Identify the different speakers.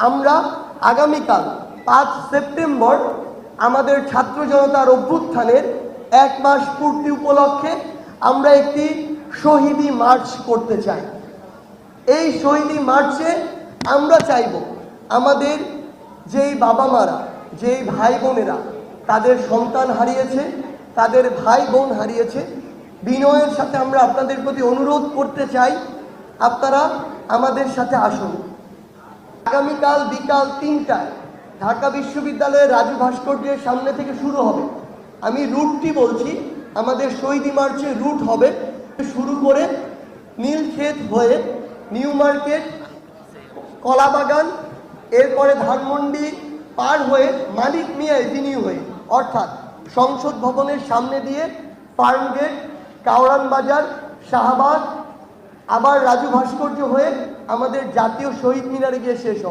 Speaker 1: আমরা আগামীকাল 5 সেপ্টেম্বর আমাদের ছাত্র জনতার অভ্যুত্থানের 1 মাস পূর্তি উপলক্ষে আমরা একটি শহীদি মার্চ করতে চাই। এই শহীদি মার্চে আমরা চাইব আমাদের যেই বাবা মারা, যেই ভাই বোনেরা তাদের সন্তান হারিয়েছে, তাদের ভাই বোন হারিয়েছে, বিনয়ের সাথে আমরা আপনাদের প্রতি অনুরোধ করতে চাই, আপনারা আমাদের সাথে আসুন। আগামীকাল বিকাল 3টায় ঢাকা বিশ্ববিদ্যালয়ের রাজু ভাস্কর্যের সামনে থেকে শুরু হবে। আমি রুটটি বলছি, আমাদের শহীদি মার্চের রুট হবে শুরু করে নীলক্ষেত হয়ে নিউ মার্কেট, কলাবাগান, এরপরে ধানমন্ডি পার হয়ে মালিক মিয়া এভিনিউ হয়ে, অর্থাৎ সংসদ ভবনের সামনে দিয়ে ফার্মগেট, কাওরান বাজার, শাহবাগ, আবার রাজু ভাস্কর্য হয়ে আমাদের জাতীয় শহীদ মিনারে গিয়ে শেষ হবে।